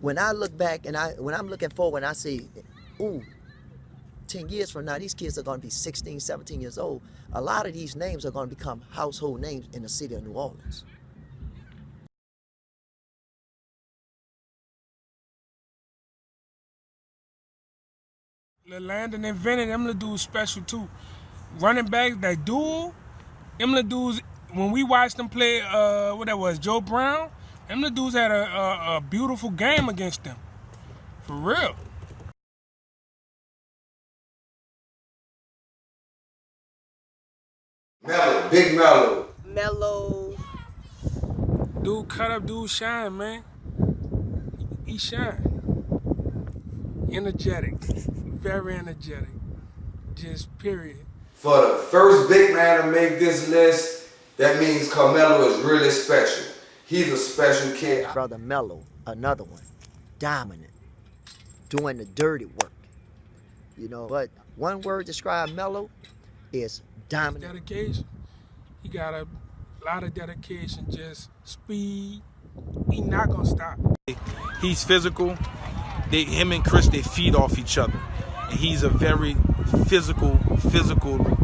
when I look back and when I'm looking forward and I see, ooh, 10 years from now, these kids are going to be 16, 17 years old. A lot of these names are going to become household names in the city of New Orleans. Landon invented them little dudes special too. Running backs, that duel, them little dudes, when we watched them play, what that was, Joe Brown, them little dudes had a beautiful game against them. For real. Mellow, big mellow. Mellow. Dude cut up, dude shine, man. He shine. Energetic. Very energetic. Just period. For the first big man to make this list, that means Carmelo is really special. He's a special kid. Brother Mello, another one, dominant, doing the dirty work. But one word to describe Mello is dominant. Dedication. He got a lot of dedication, just speed. He not gonna stop. He's physical. Him and Chris, they feed off each other. And he's a very physical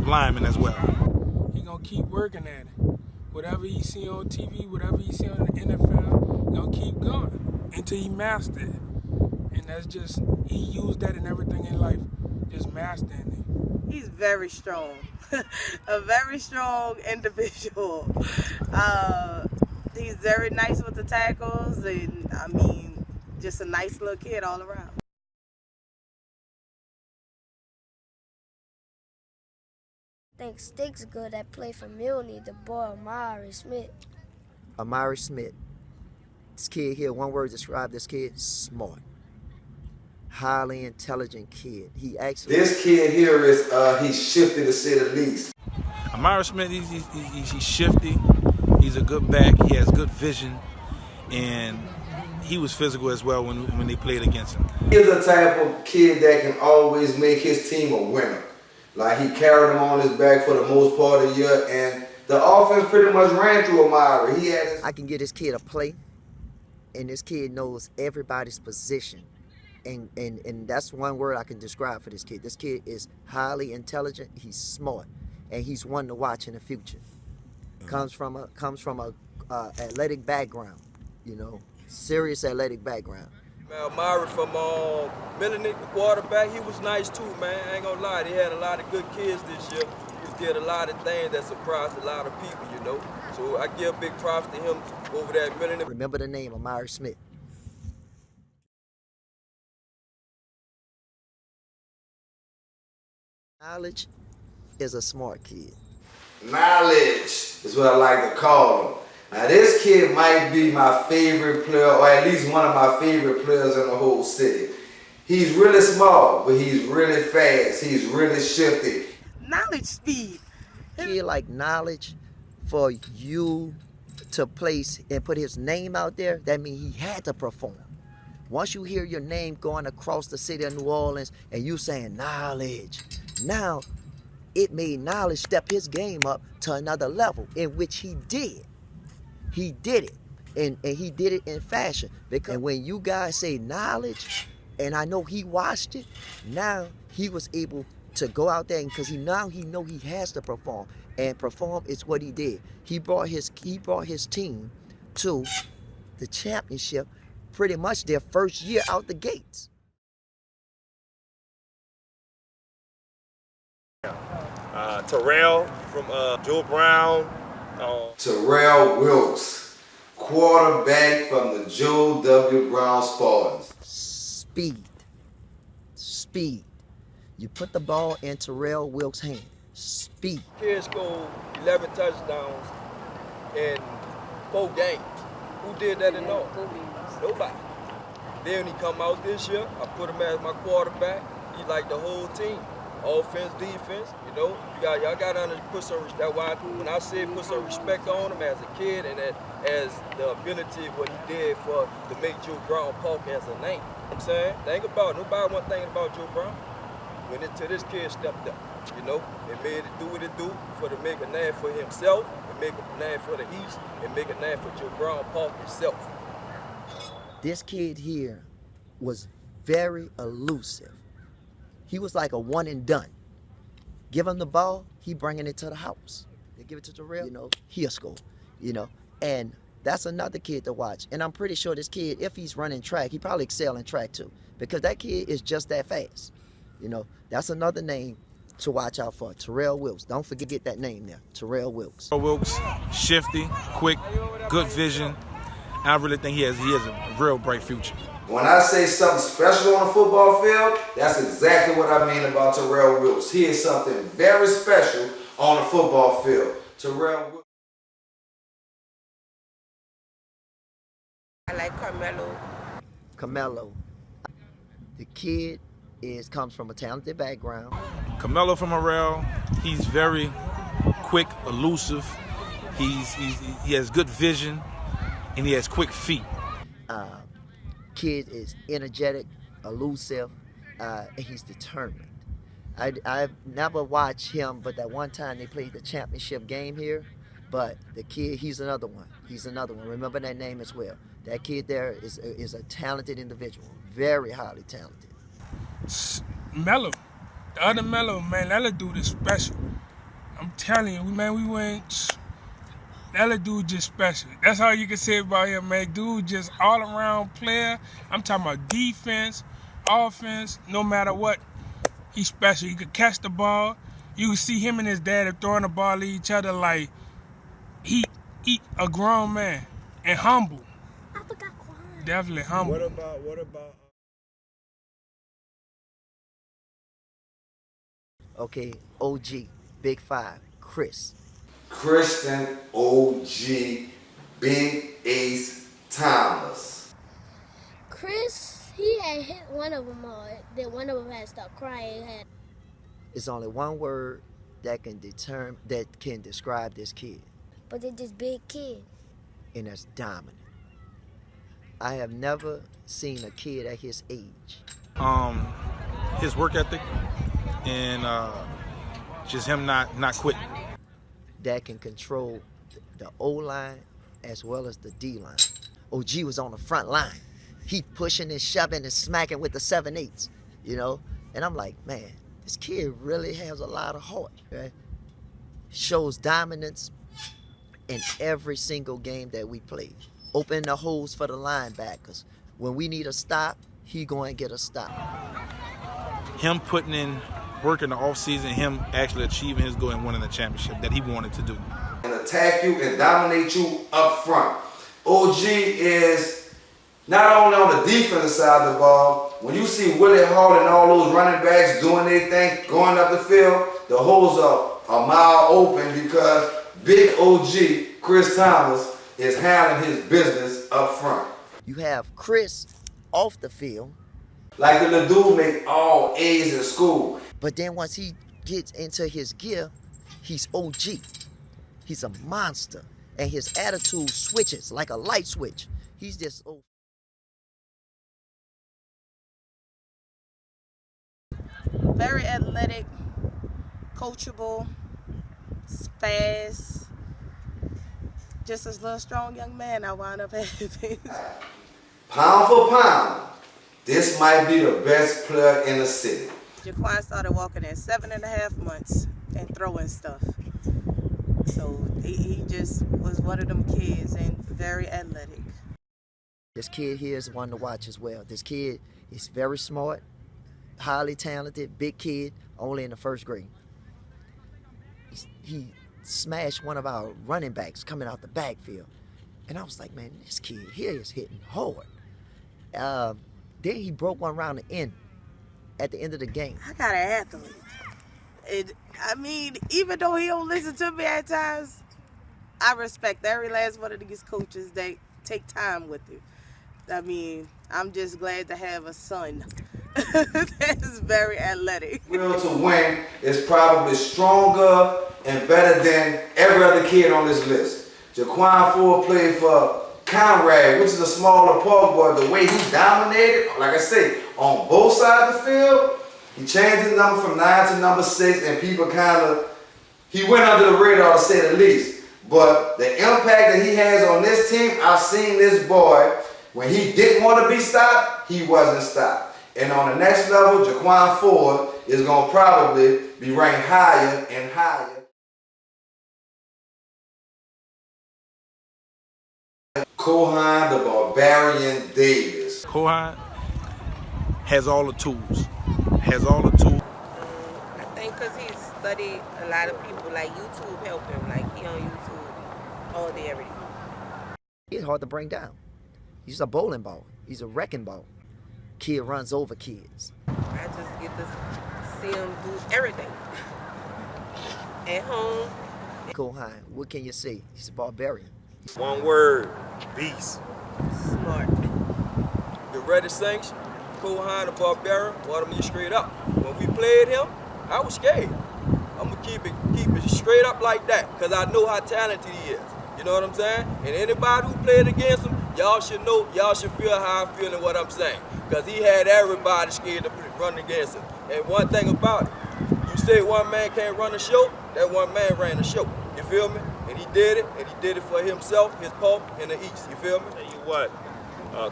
lineman as well. He gonna keep working at it. Whatever he see on TV, whatever he see on the NFL, he gonna keep going until he master it. And that's just, he used that in everything in life, just mastering it. He's very strong. A very strong individual. He's very nice with the tackles, and I mean, just a nice little kid all around. I think Stick's good at play for Milne, the boy Amari Smith. Amari Smith. This kid here, one word to describe this kid, smart. Highly intelligent kid. This kid here is, he's shifty to say the least. Amari Smith, he's shifty. He's a good back. He has good vision. And he was physical as well when they played against him. He's the type of kid that can always make his team a winner. Like, he carried them on his back for the most part of the year, and the offense pretty much ran through Amari. I can get this kid a play, and this kid knows everybody's position. And that's one word I can describe for this kid. This kid is highly intelligent, he's smart, and he's one to watch in the future. Comes from a athletic background, serious athletic background. Amari from Milne, the quarterback, he was nice too, man. I ain't gonna lie, they had a lot of good kids this year. He did a lot of things that surprised a lot of people, So I give big props to him over there at Milne. Remember the name, Amari Smith. Knowledge is a smart kid. Knowledge is what I like to call him. Now, this kid might be my favorite player, or at least one of my favorite players in the whole city. He's really small, but he's really fast. He's really shifty. Knowledge speed. Kid like Knowledge, for you to place and put his name out there, that means he had to perform. Once you hear your name going across the city of New Orleans and you saying Knowledge, now it made Knowledge step his game up to another level, in which he did. He did it, and he did it in fashion. Because when you guys say Knowledge, and I know he watched it, now he was able to go out there, because he know he has to perform, and perform is what he did. He brought his team to the championship pretty much their first year out the gates. Terrell from Joe Brown. Terrell Wilkes, quarterback from the Joe W. Brown Spartans. Speed. You put the ball in Terrell Wilkes' hand. Speed. Kids scored 11 touchdowns in 4 games. Who did that in all? Nobody. Then when he come out this year, I put him as my quarterback. He like the whole team. Offense, defense, y'all got to put some respect. When I say put some respect on him as a kid, and as the ability what he did to make Joe Brown Park as a name. I'm saying, think about it. Nobody wasn't thinking about Joe Brown until this kid stepped up. And made it do what it do to make a name for himself, and make a name for the East, and make a name for Joe Brown Park itself. This kid here was very elusive. He was like a one and done. Give him the ball, he bringing it to the house. They give it to Terrell, he'll score, And that's another kid to watch. And I'm pretty sure this kid, if he's running track, he probably excel in track too, because that kid is just that fast. That's another name to watch out for, Terrell Wilkes. Don't forget that name there, Terrell Wilkes. Wilkes, shifty, quick, good vision. I really think he has a real bright future. When I say something special on the football field, that's exactly what I mean about Terrell Wilkes. He is something very special on the football field. Terrell Wilkes. I like Carmelo. Carmelo. The kid comes from a talented background. Carmelo from Morrell, he's very quick, elusive. He has good vision, and he has quick feet. Kid is energetic, elusive, and he's determined. I've never watched him, but that one time they played the championship game here. But the kid, he's another one. Remember that name as well. That kid there is a talented individual, very highly talented. Mello, the other Mello, man, that little dude is special. I'm telling you, man, we went. That little dude just special. That's all you can say about him, man. Dude just all around player. I'm talking about defense, offense, no matter what. He's special. He could catch the ball. You can see him and his dad are throwing the ball at each other like he a grown man and humble. Definitely humble. What about? Okay, OG, Big Five, Chris. Christian OG Big Ace Thomas. Chris, he had hit one of them hard. Then one of them had stopped crying. It's only one word that can describe this kid, But they're just big kids. and that's dominant. I have never seen a kid at his age. His work ethic and just him not quitting. That can control the O-line as well as the D-line. OG was on the front line. He pushing and shoving and smacking with the 7/8, And I'm like, man, this kid really has a lot of heart, right? Shows dominance in every single game that we play. Open the holes for the linebackers. When we need a stop, he going to get a stop. Him putting in work in the offseason, him actually achieving his goal and winning the championship that he wanted to do. And attack you and dominate you up front. OG is not only on the defensive side of the ball. When you see Willie Hall and all those running backs doing their thing, going up the field, the holes are a mile open because Big OG, Chris Thomas, is handling his business up front. You have Chris off the field. Like the little dude make all A's in school. But then once he gets into his gear, he's OG. He's a monster. And his attitude switches like a light switch. He's just Very athletic, coachable, fast. Just a little strong young man I wound up having. Pound for pound, this might be the best player in the city. Jaquan started walking at 7.5 months and throwing stuff. So he just was one of them kids and very athletic. This kid here is one to watch as well. This kid is very smart, highly talented, big kid, only in the first grade. He smashed one of our running backs coming out the backfield. And I was like, man, this kid here is hitting hard. Then he broke one around the end at the end of the game. I got an athlete. Even though he don't listen to me at times, I respect every last one of these coaches that take time with you. I'm just glad to have a son that's very athletic. Will to win is probably stronger and better than every other kid on this list. Jaquan Ford played for Conrad, which is a smaller park, but the way he dominated, like I say, on both sides of the field, he changed his number from 9 to number 6, and people he went under the radar to say the least. But the impact that he has on this team, I've seen this boy, when he didn't want to be stopped, he wasn't stopped. And on the next level, Jaquan Ford is going to probably be ranked higher and higher. Kohan the Barbarian Davis. Kohan has all the tools. Has all the tools. I think because he's studied a lot of people, like YouTube helped him. Like he on YouTube all day, every day. He's hard to bring down. He's a bowling ball. He's a wrecking ball. Kid runs over kids. I just get to see him do everything. At home. Kohan, what can you say? He's a barbarian. One word, beast. Smart. The Reddit sanction, Kohan the Barbarian, wanted me straight up. When we played him, I was scared. I'm gonna keep it straight up like that, because I know how talented he is. You know what I'm saying? And anybody who played against him, y'all should know, y'all should feel how I'm feeling what I'm saying. Because he had everybody scared to run against him. And one thing about it, you say one man can't run a show, that one man ran the show. You feel me? And he did it for himself, his pulp, and the East. You feel me? Tell you what,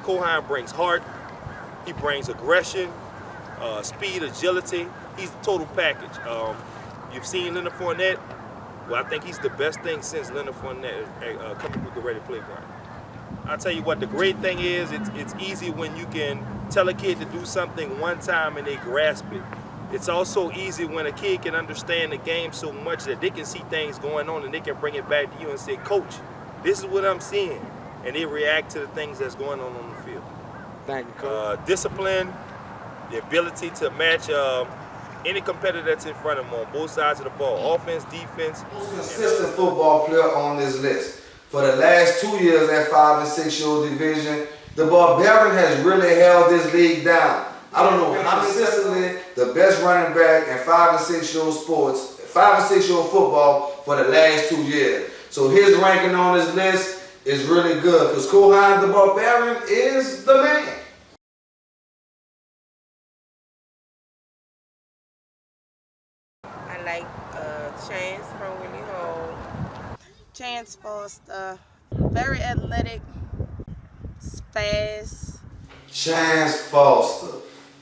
Kohan brings heart, he brings aggression, speed, agility. He's the total package. You've seen Leonard Fournette. Well, I think he's the best thing since Leonard Fournette coming through the Ready Playground. I'll tell you what, the great thing is, it's easy when you can tell a kid to do something one time and they grasp it. It's also easy when a kid can understand the game so much that they can see things going on and they can bring it back to you and say, Coach, this is what I'm seeing. And they react to the things that's going on the field. Thank you, Coach. Discipline, the ability to match any competitor that's in front of them on both sides of the ball, offense, defense. Most consistent football player on this list. For the last 2 years at 5 and 6 year old division, the Barbarian has really held this league down. I don't know how consistently the best running back in 5 and 6 year old sports, 5 and 6 year old football for the last 2 years. So his ranking on this list is really good because Kohan the Barbarian is the man. I like Chance from Willie Hall. Chance Foster, very athletic, fast. Chance Foster,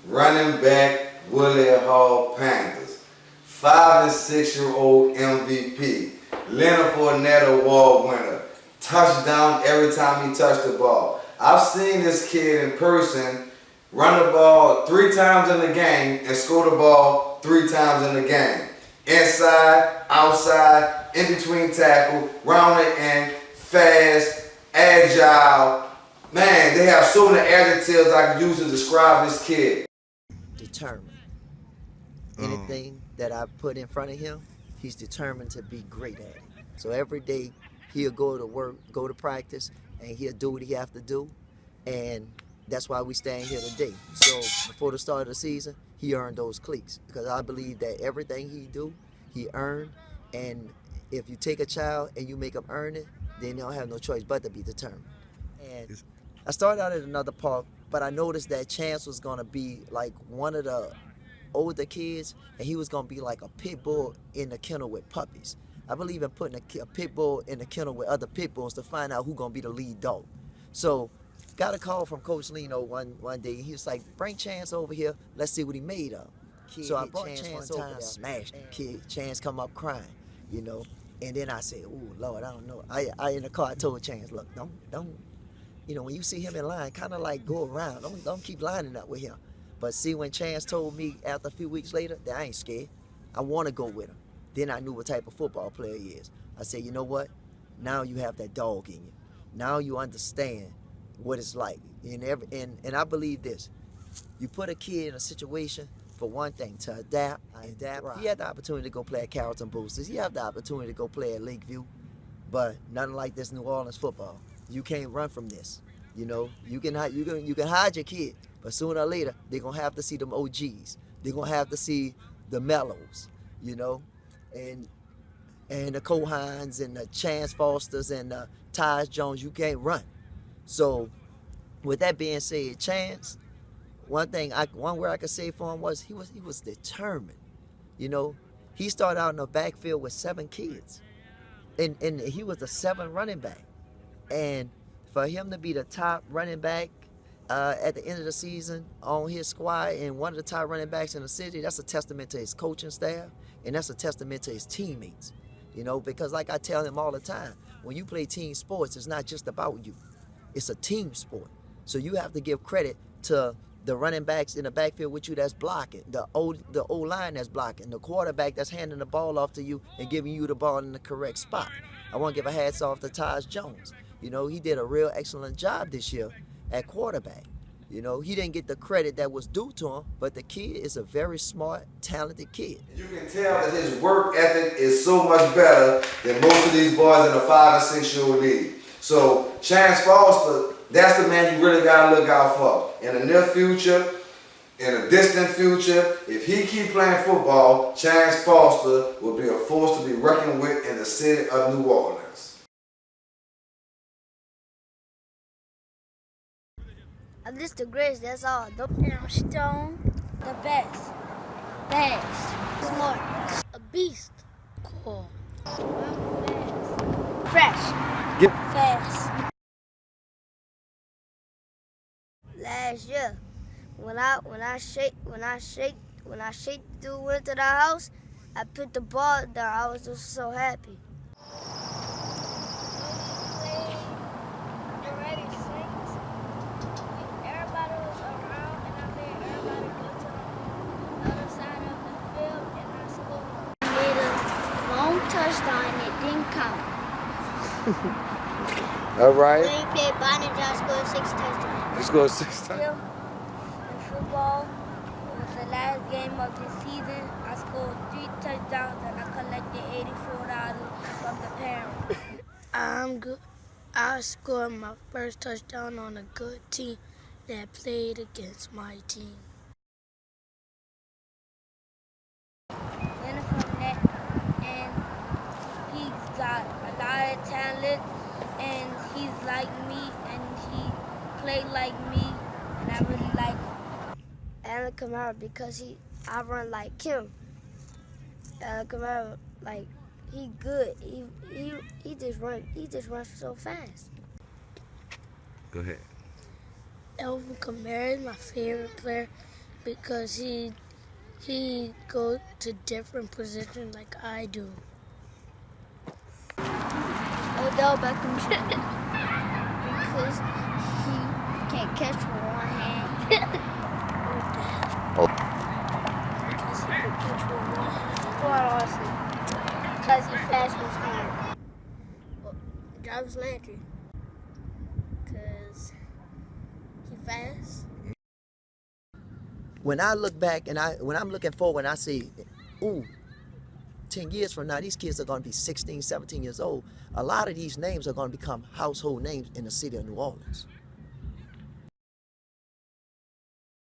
running back, Willie Hall Panthers. 5 and 6 year old MVP. Leonard Fournette Award winner. Touchdown every time he touched the ball. I've seen this kid in person run the ball 3 times in the game and score the ball 3 times in the game. Inside, outside, in between tackle, round the end, fast, agile. Man, they have so many adjectives I can use to describe this kid. Determined. Anything that I put in front of him, he's determined to be great at it. So every day he'll go to work, go to practice, and he'll do what he have to do. And that's why we stand here today. So before the start of the season, he earned those cleats because I believe that everything he do, he earned. And if you take a child and you make him earn it, then they don't have no choice but to be determined. And I started out at another park, but I noticed that Chance was gonna be like one of the older kids, and he was gonna be like a pit bull in the kennel with puppies. I believe in putting a pit bull in the kennel with other pit bulls to find out who's gonna be the lead dog. So got a call from Coach Leno one day. He was like, bring Chance over here. Let's see what he made of. So I brought Chance over there, smashed kid. Chance come up crying, you know. And then I said, oh, Lord, I don't know. I in the car, I told Chance, look, don't, you know, when you see him in line, kind of like go around. Don't keep lining up with him. But see, when Chance told me after a few weeks later that I ain't scared, I want to go with him. Then I knew what type of football player he is. I said, you know what? Now you have that dog in you. Now you understand what it's like. And I believe this. You put a kid in a situation, for one thing, to adapt. Right. He had the opportunity to go play at Carrollton Boosters. He had the opportunity to go play at Lakeview. But nothing like this New Orleans football. You can't run from this. You know, you can hide your kid, but sooner or later, they're going to have to see them OGs. They're going to have to see the Mellows, you know, and the Kohans and the Chance Fosters and the Tyus Jones. You can't run. So with that being said, Chance, one word I could say for him was he was determined. You know, he started out in the backfield with 7 kids, and he was the 7th running back. And for him to be the top running back at the end of the season on his squad and one of the top running backs in the city, that's a testament to his coaching staff, and that's a testament to his teammates. You know, because like I tell him all the time, when you play team sports, it's not just about you. It's a team sport. So you have to give credit to the running backs in the backfield with you that's blocking, the O-line that's blocking, the quarterback that's handing the ball off to you and giving you the ball in the correct spot. I want to give a hats off to Taj Jones. You know, he did a real excellent job this year at quarterback. You know, he didn't get the credit that was due to him, but the kid is a very smart, talented kid. You can tell that his work ethic is so much better than most of these boys in the 5 and 6 year old league. So Chance Foster, that's the man you really gotta look out for. In the near future, in a distant future, if he keep playing football, Chance Foster will be a force to be reckoned with in the city of New Orleans. I'm just the greatest, that's all. I'm strong. The best. Fast. Smart. A beast. Cool. Fresh. Get Fast. Last year, when I shake the dude went to the house, I put the ball down. I was just so happy. Everybody was around, and I made everybody go to the other side of the field, and I scored. I made a long touchdown, and it didn't count. all right. When we played Bonnie, I scored 6 touchdowns. You scored 6 times. In football, it was the last game of the season. I scored 3 touchdowns, and I collected $84 from the parents. I'm good. I scored my first touchdown on a good team that played against my team. And from that, and he's got a lot of talent, and he's like me, and he played like me, and I really like him. Alan Kamara, because I run like him. Alan Kamara, like, he good. He just runs so fast. Go ahead. Alvin Kamara is my favorite player because he goes to different positions like I do. Odell Beckham because he can't catch with one hand. Because he can catch with one hand. Well, honestly, because he's fast and smart. Well, Jarvis Landry. Because he's fast. When I look back and when I'm looking forward and I see, ooh, 10 years from now, these kids are going to be 16, 17 years old. A lot of these names are going to become household names in the city of New Orleans.